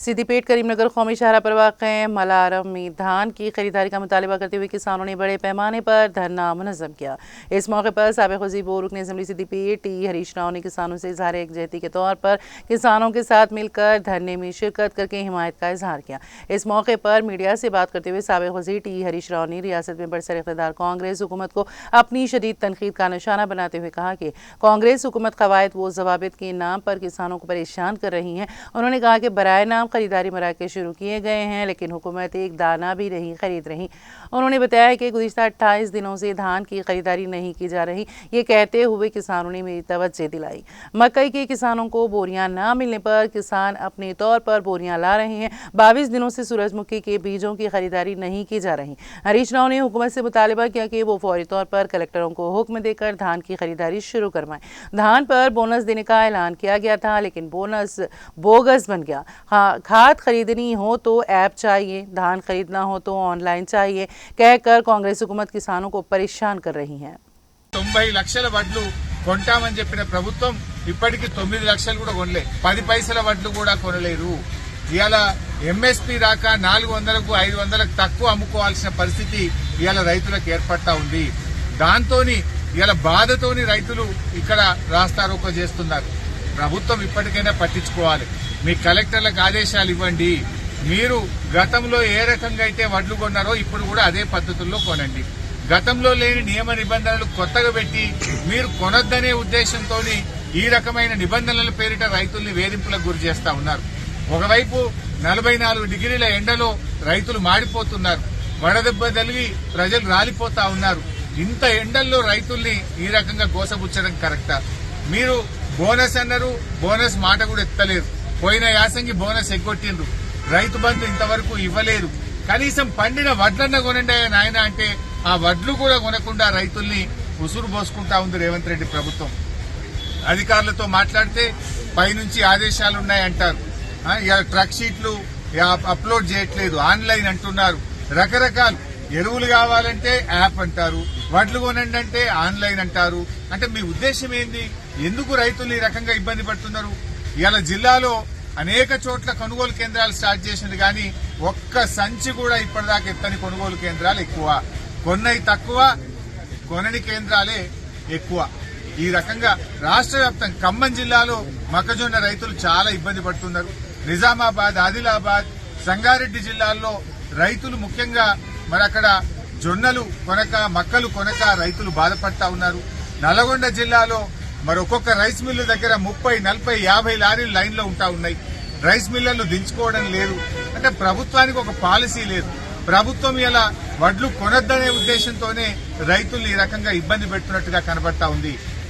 सिद्दीपेट करीमनगर कौमी शाहरा पर वाक़ मलारम में धान की खरीदारी का मुतालबा करते हुए किसानों ने बड़े पैमाने पर धरना मुनज़्ज़म किया। इस मौके पर साबिक़ वज़ीर व रुकन असम्बली सिद्दीपेट टी हरीश राव ने किसानों से इज़हार एकजहती के तौर पर किसानों के साथ मिलकर धरने में शिरकत करके हिमायत का इजहार किया। इस मौके पर मीडिया से बात करते हुए साबिक़ वज़ीर टी हरीश राव ने रियासत में बरसर इक़्तिदार कांग्रेस हुकूमत को अपनी शदीद तनकीद का निशाना बनाते हुए कहा कि कांग्रेस हुकूमत क़वायद व ज़वाबित के नाम पर किसानों को परेशान कर रही है। उन्होंने कहा कि बराए नाम खरीदारी मराकज़ शुरू किए गए हैं, लेकिन हुकूमत एक दाना भी नहीं खरीद रही। उन्होंने बताया कि गुज़िश्ता 28 दिनों से धान की खरीदारी नहीं की जा रही। ये कहते हुए किसानों ने मेरी तवज्जो दिलाई। मकई के किसानों को बोरियां ना मिलने पर किसान अपने तौर पर बोरियां ला रहे हैं। 22 दिनों से सूरजमुखी के बीजों की खरीदारी नहीं की जा रही। हरीश राव ने हुकूमत से मुतालबा किया कि वो फौरी तौर पर कलेक्टरों को हुक्म देकर धान की खरीदारी शुरू करवाएं। धान पर बोनस देने का ऐलान किया गया था, लेकिन बोनस बोगस बन गया। खाद खरीदनी हो तो ऐप चाहिए, धान खरीदना हो तो ऑनलाइन चाहिए, कहकर कांग्रेस हुकूमत किसानों को परेशान कर रही है। 90 లక్షల వడ్లు కొంటామని చెప్పిన ప్రభుత్వం ఇప్పటికి 9 లక్షలు కూడా కొనలే, 10 పైసల వడ్లు కూడా కొనలేరు. ఇవాళ ఎంఎస్పీ రాక 400కు 500కు తక్కువ అమ్ముకోవాల్సిన పరిస్థితి ఇవాళ రైతులకు ఏర్పడతా ఉంది. దాంతోని ఇవాళ బాధతోని రైతులు ఇక్కడ రాస్తారోకో చేస్తున్నారు. ప్రభుత్వం ఇప్పటికైనా పట్టించుకోవాలి. మీ కలెక్టర్లకు ఆదేశాలు ఇవ్వండి. మీరు గతంలో ఏ రకంగా అయితే వడ్లు కొన్నారో ఇప్పుడు కూడా అదే పద్ధతుల్లో కొనండి. గతంలో లేని నియమ నిబంధనలు కొత్తగా పెట్టి మీరు కొనొద్దనే ఉద్దేశంతో ఈ రకమైన నిబంధనల పేరిట రైతుల్ని వేధింపులకు గురి చేస్తా ఉన్నారు. ఒకవైపు 44 డిగ్రీల ఎండలో రైతులు మాడిపోతున్నారు. వడదెబ్బ తగిలి ప్రజలు రాలిపోతా ఉన్నారు. ఇంత ఎండల్లో రైతుల్ని ఈ రకంగా గోసబుచ్చడం కరెక్టా? మీరు బోనస్ అన్నారు, బోనస్ మాట కూడా ఎత్తలేరు. పోయిన యాసంగి బోనస్ ఎగ్గొట్టిండ్రు. రైతు బంధు ఇంతవరకు ఇవ్వలేదు. కనీసం పండిన వడ్లన్న కొనండి నాయన అంటే ఆ వడ్లు కూడా కొనకుండా రైతుల్ని ఉసురు పోసుకుంటా ఉంది రేవంత్ రెడ్డి ప్రభుత్వం. అధికారులతో మాట్లాడితే పైనుంచి ఆదేశాలున్నాయంటారు. ట్రక్ షీట్లు అప్లోడ్ చేయట్లేదు, ఆన్లైన్ అంటున్నారు. రకరకాలు ఎరువులు కావాలంటే యాప్ అంటారు, వడ్లు కొనండి అంటే ఆన్లైన్ అంటారు. అంటే మీ ఉద్దేశం ఏంది? ఎందుకు రైతులు ఈ రకంగా ఇబ్బంది పడుతున్నారు? ఇవాళ జిల్లాలో అనేక చోట్ల కొనుగోలు కేంద్రాలు స్టార్ట్ చేసింది, కానీ ఒక్క సంచి కూడా ఇప్పటిదాకా ఎత్తని కొనుగోలు కేంద్రాలు ఎక్కువ, కొన్నవి తక్కువ, కొనని కేంద్రాలే ఎక్కువ. ఈ రకంగా రాష్ట్ర వ్యాప్తంగా ఖమ్మం జిల్లాలో మొక్కజొన్న రైతులు చాలా ఇబ్బంది పడుతున్నారు. నిజామాబాద్, ఆదిలాబాద్, సంగారెడ్డి జిల్లాల్లో రైతులు ముఖ్యంగా మరి అక్కడ జొన్నలు కొనక, మక్కలు కొనక రైతులు బాధపడతా ఉన్నారు. నల్గొండ జిల్లాలో మరి ఒక్కొక్క రైస్ మిల్లు దగ్గర 30, 40, 50 లారీలు లైన్ లో ఉంటా ఉన్నాయి. రైస్ మిల్లర్లు దించుకోవడం లేదు. అంటే ప్రభుత్వానికి ఒక పాలసీ లేదు. ప్రభుత్వం ఇలా వడ్లు కొనొద్దనే ఉద్దేశంతోనే రైతుల్ని ఈ రకంగా ఇబ్బంది పెడుతున్నట్టుగా కనబడతా ఉంది.